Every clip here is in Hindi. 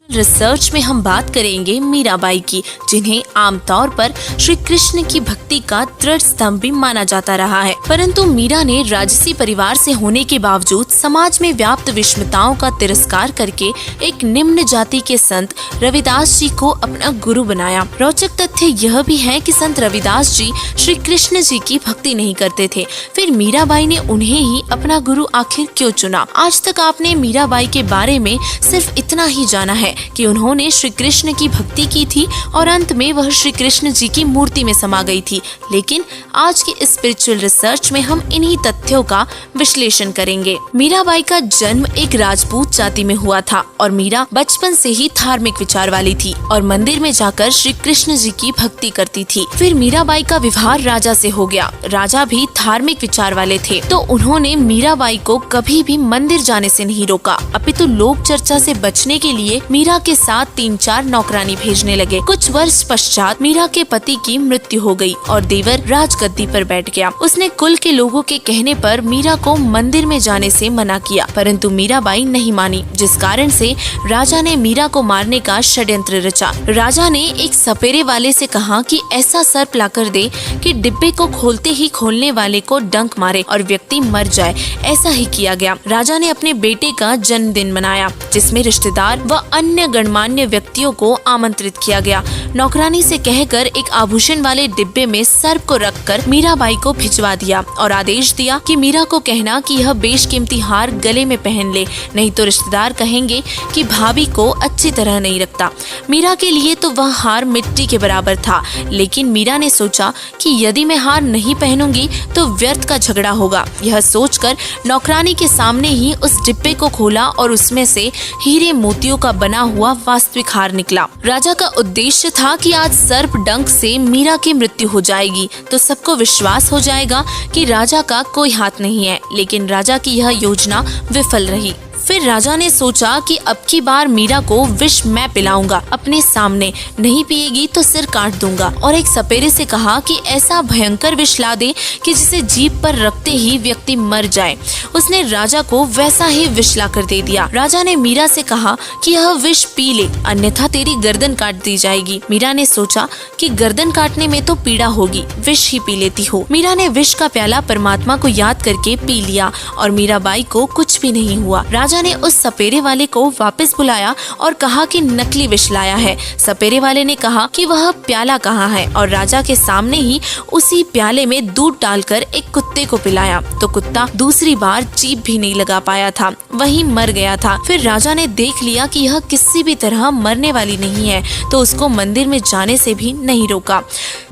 रिसर्च में हम बात करेंगे मीराबाई की, जिन्हें आमतौर पर श्री कृष्ण की भक्ति का दृढ़ स्तंभ भी माना जाता रहा है। परंतु मीरा ने राजसी परिवार से होने के बावजूद समाज में व्याप्त विषमताओं का तिरस्कार करके एक निम्न जाति के संत रविदास जी को अपना गुरु बनाया। रोचक तथ्य यह भी है कि संत रविदास जी श्री कृष्ण जी की भक्ति नहीं करते थे, फिर मीराबाई ने उन्हें ही अपना गुरु आखिर क्यों चुना? आज तक आपने मीराबाई के बारे में सिर्फ इतना ही जाना है कि उन्होंने श्री कृष्ण की भक्ति की थी और अंत में वह श्री कृष्ण जी की मूर्ति में समा गई थी। लेकिन आज के स्पिरिचुअल रिसर्च में हम इन्हीं तथ्यों का विश्लेषण करेंगे। मीराबाई का जन्म एक राजपूत जाति में हुआ था और मीरा बचपन से ही धार्मिक विचार वाली थी और मंदिर में जाकर श्री कृष्ण जी की भक्ति करती थी। फिर मीराबाई का विवाह राजा से हो गया। राजा भी धार्मिक विचार वाले थे, तो उन्होंने मीराबाई को कभी भी मंदिर जाने से नहीं रोका, अपितु लोक चर्चा से बचने के लिए मीरा के साथ 3-4 नौकरानी भेजने लगे। कुछ वर्ष पश्चात मीरा के पति की मृत्यु हो गई और देवर राजगद्दी पर बैठ गया। उसने कुल के लोगों के कहने पर मीरा को मंदिर में जाने से मना किया, परंतु मीराबाई नहीं मानी, जिस कारण से राजा ने मीरा को मारने का षड्यंत्र रचा। राजा ने एक सपेरे वाले से कहा कि ऐसा सर्प लाकर दे कि डिब्बे को खोलते ही खोलने वाले को डंक मारे और व्यक्ति मर जाए। ऐसा ही किया गया। राजा ने अपने बेटे का जन्मदिन मनाया, जिसमें रिश्तेदार व अन्य गणमान्य व्यक्तियों को आमंत्रित किया गया। नौकरानी से कहकर एक आभूषण वाले डिब्बे में सर्प को रखकर मीराबाई को भिजवा दिया और आदेश दिया कि मीरा को कहना कि यह बेशकीमती हार गले में पहन ले, नहीं तो रिश्तेदार कहेंगे कि भाभी को अच्छी तरह नहीं रखता। मीरा के लिए तो वह हार मिट्टी के बराबर था, लेकिन मीरा ने सोचा कि यदि मैं हार नहीं पहनूंगी तो व्यर्थ का झगड़ा होगा। यह सोचकर नौकरानी के सामने ही उस डिब्बे को खोला और उसमें से हीरे मोतियों का बना हुआ वास्तविक हार निकला। राजा का उद्देश्य था कि आज सर्प डंक से मीरा की मृत्यु हो जाएगी तो सबको विश्वास हो जाएगा कि राजा का कोई हाथ नहीं है, लेकिन राजा की यह योजना विफल रही। फिर राजा ने सोचा कि अब की बार मीरा को विष मैं पिलाऊंगा, अपने सामने, नहीं पिएगी तो सिर काट दूंगा, और एक सपेरे से कहा कि ऐसा भयंकर विष ला दे कि जिसे जीभ पर रखते ही व्यक्ति मर जाए। उसने राजा को वैसा ही विष ला कर दे दिया। राजा ने मीरा से कहा कि यह विष पी ले, अन्यथा तेरी गर्दन काट दी जाएगी। मीरा ने सोचा कि गर्दन काटने में तो पीड़ा होगी, विष ही पी लेती हो। मीरा ने विष का प्याला परमात्मा को याद करके पी लिया और मीराबाई को कुछ भी नहीं हुआ। राजा ने उस सपेरे वाले को वापस बुलाया और कहा कि नकली विष लाया है। सपेरे वाले ने कहा कि वह प्याला कहाँ है और राजा के सामने ही उसी प्याले में दूध डालकर एक कुत्ते को पिलाया, तो कुत्ता दूसरी बार जीभ भी नहीं लगा पाया था, वहीं मर गया था। फिर राजा ने देख लिया कि यह किसी भी तरह मरने वाली नहीं है, तो उसको मंदिर में जाने से भी नहीं रोका।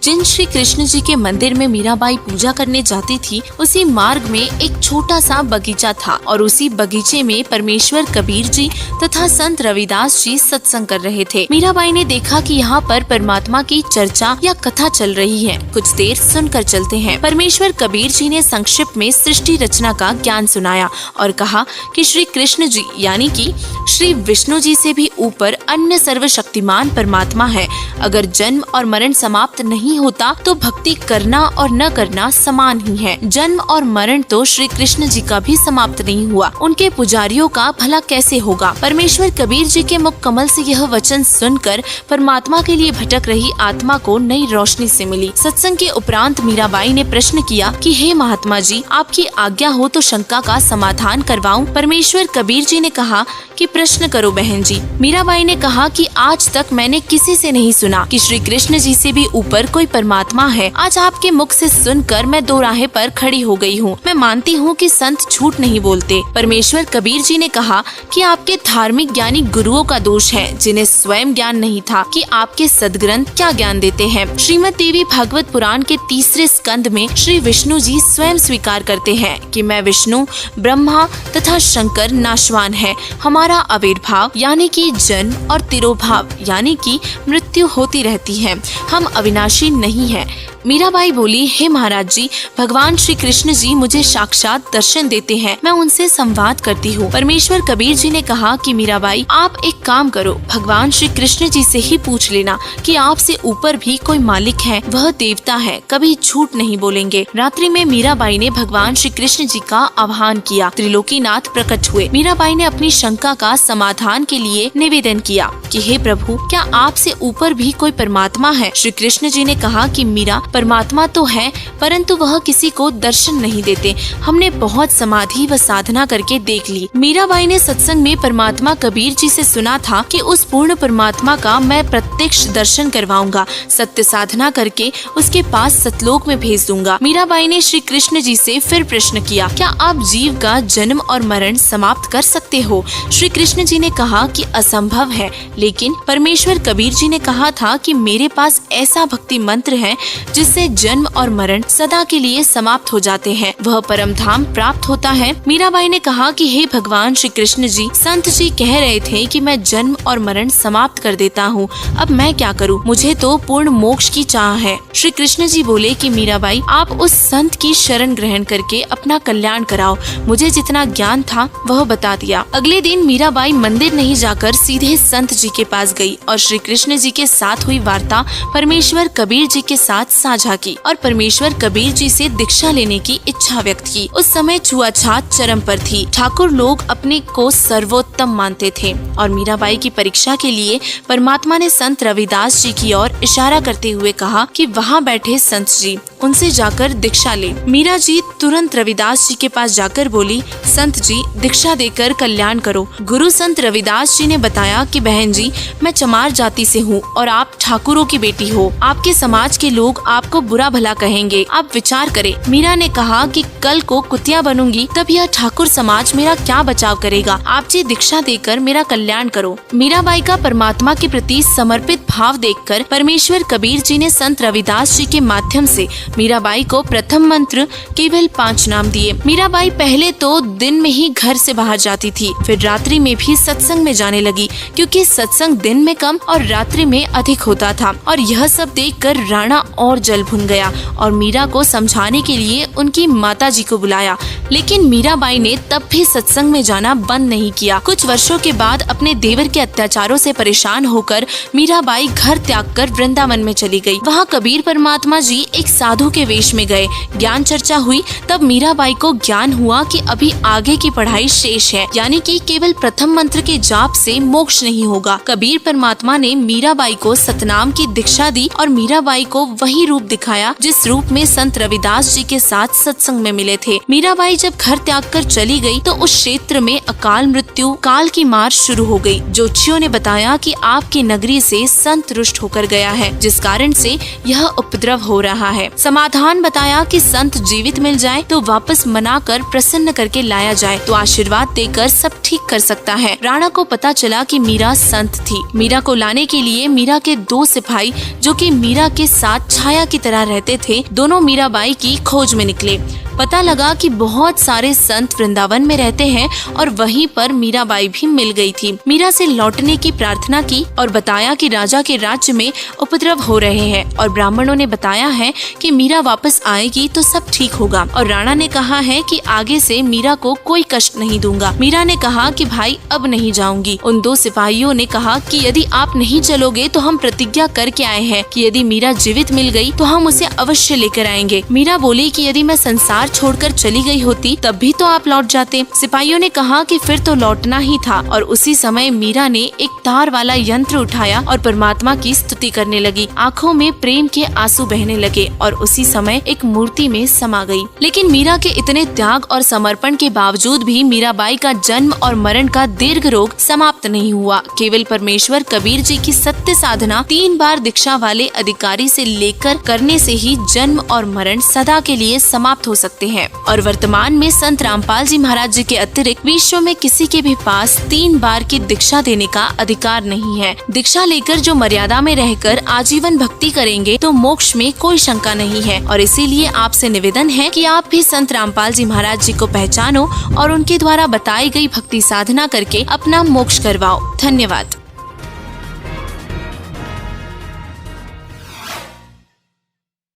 जिन श्री कृष्ण जी के मंदिर में मीराबाई पूजा करने जाती थी, उसी मार्ग में एक छोटा सा बगीचा था और उसी बगीचे में परमेश्वर कबीर जी तथा संत रविदास जी सत्संग कर रहे थे। मीराबाई ने देखा कि यहाँ पर परमात्मा की चर्चा या कथा चल रही है। कुछ देर सुनकर चलते हैं। परमेश्वर कबीर जी ने संक्षिप्त में सृष्टि रचना का ज्ञान सुनाया और कहा कि श्री कृष्ण जी यानी कि श्री विष्णु जी से भी ऊपर अन्य सर्वशक्तिमान परमात्मा है। अगर जन्म और मरण समाप्त नहीं होता तो भक्ति करना और न करना समान ही है। जन्म और मरण तो श्री कृष्ण जी का भी समाप्त नहीं हुआ, उनके पुजारियों का भला कैसे होगा? परमेश्वर कबीर जी के मुख कमल से यह वचन सुनकर परमात्मा के लिए भटक रही आत्मा को नई रोशनी से मिली। सत्संग के उपरांत मीराबाई ने प्रश्न किया कि हे महात्मा जी, आपकी आज्ञा हो तो शंका का समाधान करवाऊं? परमेश्वर कबीर जी ने कहा कि प्रश्न करो बहन जी। मीराबाई ने कहा कि आज तक मैंने किसी से नहीं सुना कि श्री कृष्ण जी से भी ऊपर कोई परमात्मा है। आज आपके मुख से सुनकर मैं दो राहे पर खड़ी हो गई हूँ। मैं मानती हूँ कि संत झूठ नहीं बोलते। परमेश्वर कबीर जी ने कहा कि आपके धार्मिक ज्ञानी गुरुओं का दोष है, जिन्हें स्वयं ज्ञान नहीं था कि आपके सदग्रंथ क्या ज्ञान देते हैं। श्रीमद् देवी भागवत पुराण के 3 स्कंद में श्री विष्णु जी स्वयं स्वीकार करते हैं कि मैं विष्णु, ब्रह्मा तथा शंकर नाशवान है। हमारा आविर्भाव यानी कि जन्म और तिरोभाव यानी कि मृत्यु होती रहती है। हम अविनाशी नहीं है। मीराबाई बोली, हे महाराज जी, भगवान श्री कृष्ण जी मुझे साक्षात दर्शन देते हैं, मैं उनसे संवाद करती हूँ। परमेश्वर कबीर जी ने कहा कि मीराबाई, आप एक काम करो, भगवान श्री कृष्ण जी से ही पूछ लेना कि आपसे ऊपर भी कोई मालिक है, वह देवता है, कभी झूठ नहीं बोलेंगे। रात्रि में मीराबाई ने भगवान श्री कृष्ण जी का आह्वान किया। त्रिलोकीनाथ प्रकट हुए। मीराबाई ने अपनी शंका का समाधान के लिए निवेदन किया कि हे प्रभु, क्या आपसे ऊपर भी कोई परमात्मा है? श्री कृष्ण जी ने कहा कि मीरा, परमात्मा तो है, परंतु वह किसी को दर्शन नहीं देते। हमने बहुत समाधि व साधना करके देख ली। मीराबाई ने सत्संग में परमात्मा कबीर जी से सुना था कि उस पूर्ण परमात्मा का मैं प्रत्यक्ष दर्शन करवाऊंगा, सत्य साधना करके उसके पास सतलोक में भेज दूंगा। मीराबाई ने श्री कृष्ण जी से फिर प्रश्न किया, क्या आप जीव का जन्म और मरण समाप्त कर सकते हो? श्री कृष्ण जी ने कहा कि असंभव है, लेकिन परमेश्वर कबीर जी ने कहा था कि मेरे पास ऐसा भक्ति मंत्र है जिससे जन्म और मरण सदा के लिए समाप्त हो जाते हैं, वह परम धाम प्राप्त होता है। मीराबाई ने कहा कि हे भगवान श्री कृष्ण जी, संत जी कह रहे थे कि मैं जन्म और मरण समाप्त कर देता हूँ, अब मैं क्या करूँ? मुझे तो पूर्ण मोक्ष की चाह है। श्री कृष्ण जी बोले कि मीराबाई, आप उस संत की शरण ग्रहण करके अपना कल्याण कराओ। मुझे जितना ज्ञान था वह बता दिया। अगले दिन मीराबाई मंदिर नहीं जाकर सीधे संत जी के पास गई और श्री कृष्ण जी के साथ हुई वार्ता परमेश्वर कबीर जी के साथ साझा की और परमेश्वर कबीर जी से दीक्षा लेने की इच्छा व्यक्त की। उस समय छुआछात चरम पर थी। ठाकुर लोग अपने को सर्वोत्तम मानते थे और मीराबाई की परीक्षा के लिए परमात्मा ने संत रविदास जी की ओर इशारा करते हुए कहा कि वहाँ बैठे संत जी, उनसे जाकर दीक्षा ले। मीरा जी तुरंत रविदास जी के पास जाकर बोली, संत जी, दीक्षा देकर कल्याण करो। गुरु संत रविदास जी ने बताया कि बहन जी, मैं चमार जाति से हूँ और आप ठाकुरों की बेटी हो। आपके समाज के लोग आपको बुरा भला कहेंगे, आप विचार करें। मीरा ने कहा कि कल को कुतिया बनूंगी तब यह ठाकुर समाज मेरा क्या बचाव करेगा? आप जी दीक्षा देकर मेरा कल्याण करो। मीराबाई का परमात्मा के प्रति समर्पित भाव देखकर परमेश्वर कबीर जी ने संत रविदास जी के माध्यम से मीराबाई को प्रथम मंत्र केवल 5 नाम दिए। मीराबाई पहले तो दिन में ही घर से बाहर जाती थी, फिर रात्रि में भी सत्संग में जाने लगी, क्योंकि सत्संग दिन में कम और रात्रि में अधिक होता था। और यह सब देखकर राणा और जल भुन गया और मीरा को समझाने के लिए उनकी माता जी को बुलाया, लेकिन मीराबाई ने तब भी सत्संग में जाना बंद नहीं किया। कुछ वर्षों के बाद अपने देवर के अत्याचारों से परेशान होकर मीराबाई घर त्याग कर वृंदावन में चली गई। वहाँ कबीर परमात्मा जी एक साधु के वेश में गए। ज्ञान चर्चा हुई, तब मीराबाई को ज्ञान हुआ कि अभी आगे की पढ़ाई शेष है, यानी कि केवल प्रथम मंत्र के जाप से मोक्ष नहीं होगा। कबीर परमात्मा ने मीराबाई को सतनाम की दीक्षा दी और मीराबाई को वही रूप दिखाया जिस रूप में संत रविदास जी के साथ सत्संग में मिले थे। मीराबाई जब घर त्याग कर चली गई तो उस क्षेत्र में अकाल मृत्यु, काल की मार शुरू हो गई। ज्योतिषियों ने बताया कि आपकी नगरी से संत रुष्ट होकर गया है, जिस कारण से यह उपद्रव हो रहा है। समाधान बताया कि संत जीवित मिल जाए तो वापस मनाकर प्रसन्न करके लाया जाए तो आशीर्वाद देकर सब ठीक कर सकता है। राणा को पता चला कि मीरा संत थी। मीरा को लाने के लिए मीरा के 2 सिपाही, जो कि मीरा के साथ छाया की तरह रहते थे, दोनों मीराबाई की खोज में निकले। पता लगा कि बहुत सारे संत वृंदावन में रहते हैं और वहीं पर मीराबाई भी मिल गई थी। मीरा से लौटने की प्रार्थना की और बताया कि राजा के राज्य में उपद्रव हो रहे हैं और ब्राह्मणों ने बताया है कि मीरा वापस आएगी तो सब ठीक होगा। और राणा ने कहा है कि आगे से मीरा को कोई कष्ट नहीं दूंगा। मीरा ने कहा कि भाई अब नहीं जाऊंगी। उन 2 सिपाहियों ने कहा कि यदि आप नहीं चलोगे तो हम प्रतिज्ञा करके आए हैं कि यदि मीरा जीवित मिल गई तो हम उसे अवश्य लेकर आएंगे। मीरा बोली कि यदि मैं संसार छोड़कर चली गई होती तब भी तो आप लौट जाते। सिपाहियों ने कहा कि फिर तो लौटना ही था और उसी समय मीरा ने एक तार वाला यंत्र उठाया और परमात्मा की स्तुति करने लगी। आंखों में प्रेम के आंसू बहने लगे और उसी समय एक मूर्ति में समा गई। लेकिन मीरा के इतने त्याग और समर्पण के बावजूद भी मीराबाई का जन्म और मरण का दीर्घ रोग समाप्त नहीं हुआ। केवल परमेश्वर कबीर जी की सत्य साधना 3 बार दीक्षा वाले अधिकारी से लेकर करने से ही जन्म और मरण सदा के लिए समाप्त हो सकते हैं। और वर्तमान में संत रामपाल जी महाराज जी के अतिरिक्त विश्व में किसी के भी पास 3 बार की दीक्षा देने का अधिकार नहीं है। दीक्षा लेकर जो मर्यादा में रहकर आजीवन भक्ति करेंगे तो मोक्ष में कोई शंका नहीं है। और इसीलिए आपसे निवेदन है कि आप भी संत रामपाल जी महाराज जी को पहचानो और उनके द्वारा बताई गई भक्ति साधना करके अपना मोक्ष करवाओ। धन्यवाद।